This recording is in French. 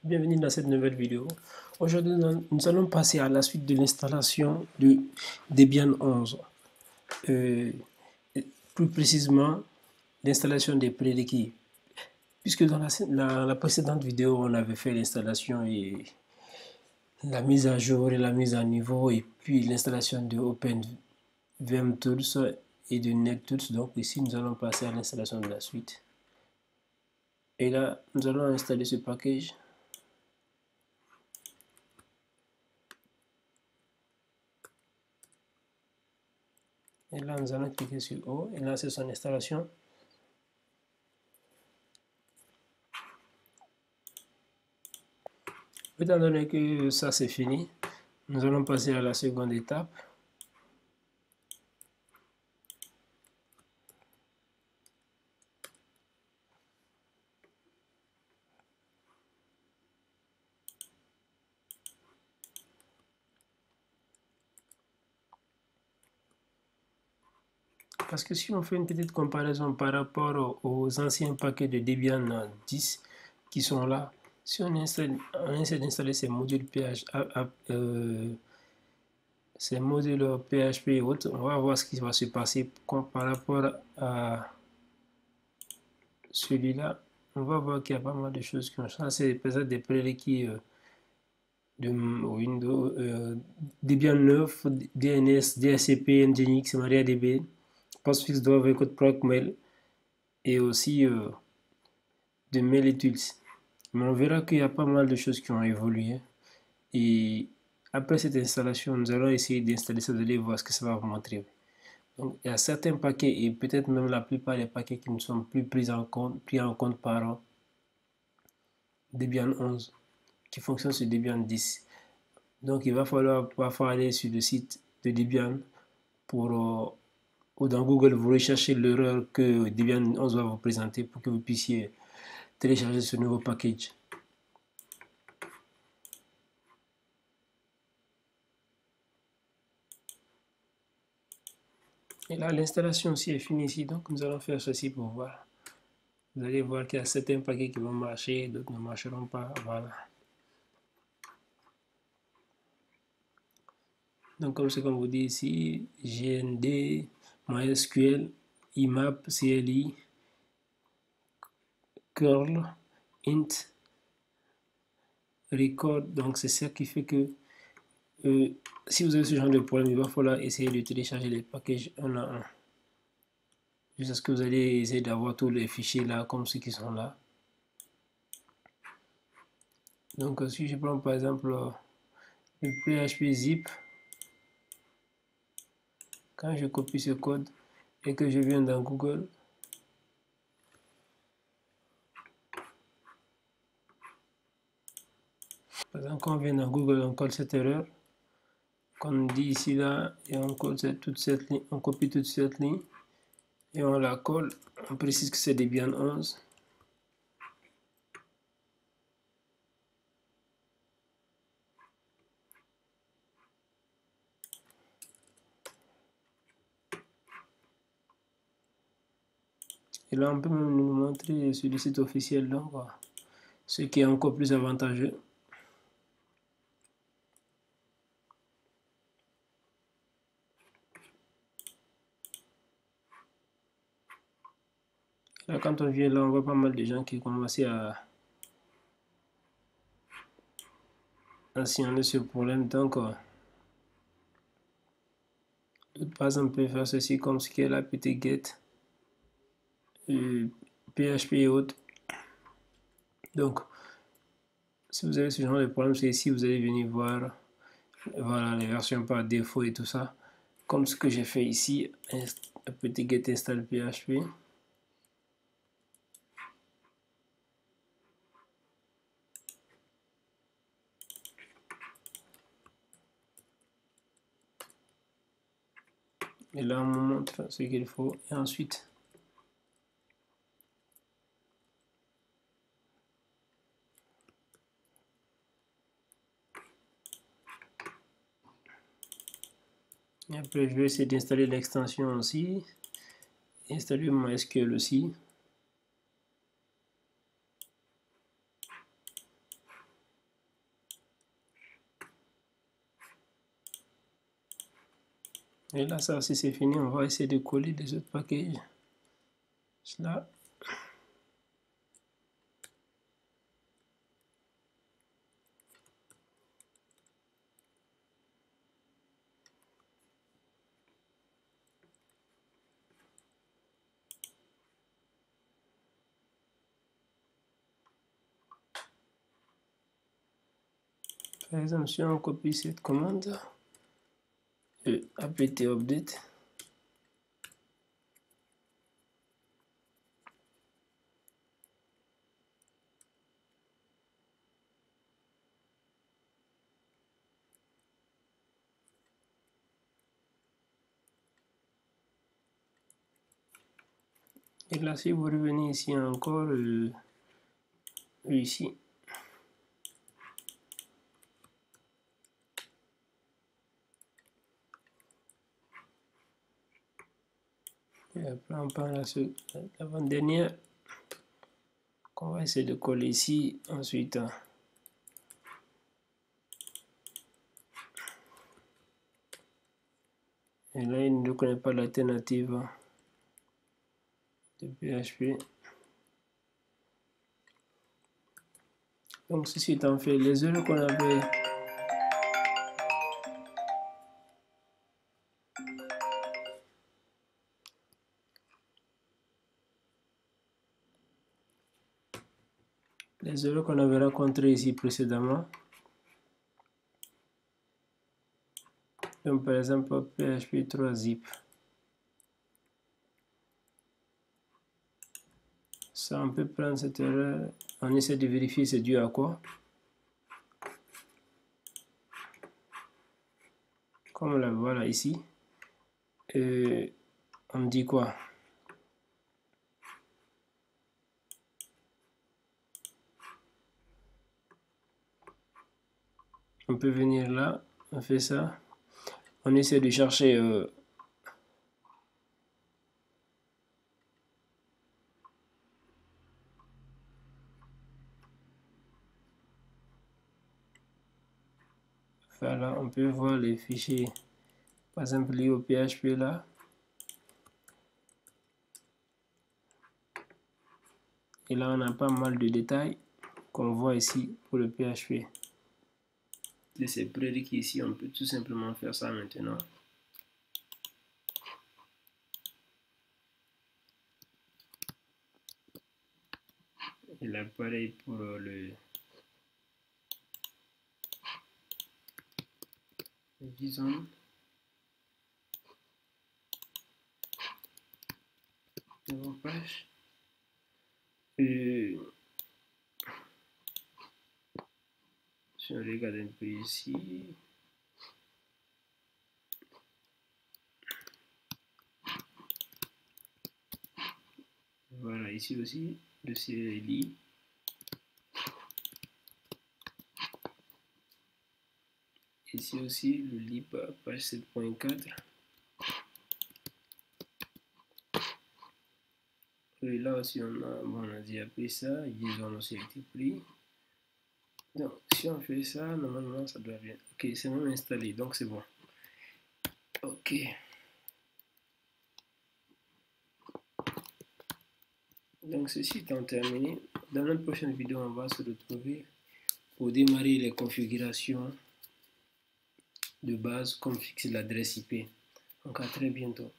Bienvenue dans cette nouvelle vidéo. Aujourd'hui, nous allons passer à la suite de l'installation de Debian 11. Euh, Plus précisément, l'installation des prérequis. Puisque dans la précédente vidéo, on avait fait l'installation et la mise à jour et la mise à niveau, et puis l'installation de OpenVMTools et de NetTools. Donc ici, nous allons passer à l'installation de la suite. Et là, nous allons installer ce package. Et là, nous allons cliquer sur O et lancer son installation. Étant donné que ça c'est fini, nous allons passer à la seconde étape. Parce que si on fait une petite comparaison par rapport aux anciens paquets de Debian 10 qui sont là, si on essaie d'installer ces modules PHP et autres, on va voir ce qui va se passer par rapport à celui-là. On va voir qu'il y a pas mal de choses qui ont changé. C'est peut-être des prérequis de Windows, Debian 9, DNS, DHCP, Nginx, MariaDB, Postfix, Dove, CodeProc, Mail et aussi de MailTools. Mais on verra qu'il y a pas mal de choses qui ont évolué. Et après cette installation, nous allons essayer d'installer ça, vous allez voir ce que ça va vous montrer. Donc, il y a certains paquets et peut-être même la plupart des paquets qui ne sont plus pris en compte par Debian 11 qui fonctionne sur Debian 10. Donc il va falloir parfois aller sur le site de Debian pour ou dans Google vous recherchez l'erreur que Debian 11 va vous présenter pour que vous puissiez télécharger ce nouveau package. Et là l'installation aussi est finie ici, donc nous allons faire ceci pour voir. Vous allez voir qu'il y a certains paquets qui vont marcher, d'autres ne marcheront pas. Voilà. Donc comme ce qu'on vous dit ici, GND, MySQL, IMAP, CLI, curl, int, record. Donc c'est ça qui fait que si vous avez ce genre de problème, il va falloir essayer de télécharger les packages un à un. Jusqu'à ce que vous allez essayer d'avoir tous les fichiers là comme ceux qui sont là. Donc si je prends par exemple le PHP zip, quand je copie ce code et que je viens dans Google, par exemple quand on vient dans Google, on colle cette erreur, qu'on dit ici là, et on colle toute cette ligne, on copie toute cette ligne et on la colle, on précise que c'est Debian 11. Et là, on peut même nous montrer sur le site officiel, donc, ce qui est encore plus avantageux. Là, quand on vient là, on voit pas mal de gens qui commencent à signaler ce problème. Donc, par exemple, on peut faire ceci comme ce qui est là, ptget, PHP et autres. Donc, si vous avez ce genre de problème, c'est ici, vous allez venir voir voilà, les versions par défaut et tout ça. Comme ce que j'ai fait ici, ptget install PHP. Et là, on me montre ce qu'il faut. Et ensuite, et après, je vais essayer d'installer l'extension aussi. Installer MySQL aussi. Et là, ça aussi c'est fini. On va essayer de coller les autres packages. Cela. Par exemple, si on copie cette commande, apt update, et là, si vous revenez ici encore, ici, et après on prend l'avant-dernière qu'on va essayer de coller ici. Ensuite, et là, il ne reconnaît pas l'alternative de PHP. Donc, ceci étant fait, les erreurs qu'on avait rencontrées ici précédemment. Donc, par exemple, PHP 3 zip. Ça, on peut prendre cette erreur. On essaie de vérifier c'est dû à quoi. Comme la voilà ici. On dit quoi? On peut venir là, on fait ça. On essaie de chercher voilà, on peut voir les fichiers, par exemple liés au PHP là. Et là, on a pas mal de détails qu'on voit ici pour le PHP. De ces prérequis ici, on peut tout simplement faire ça maintenant. Et là, pareil pour le JSON. Page. Si on regarde un peu ici, voilà, ici aussi, le CLI. Ici aussi, le lib page 7.4. Et là aussi, on a dit après ça, JSON aussi a été pris. Donc, si on fait ça, normalement, ça doit bien. Ok, c'est même installé, donc c'est bon. Ok. Donc, ceci étant terminé, dans notre prochaine vidéo, on va se retrouver pour démarrer les configurations de base comme fixer l'adresse IP. Donc, à très bientôt.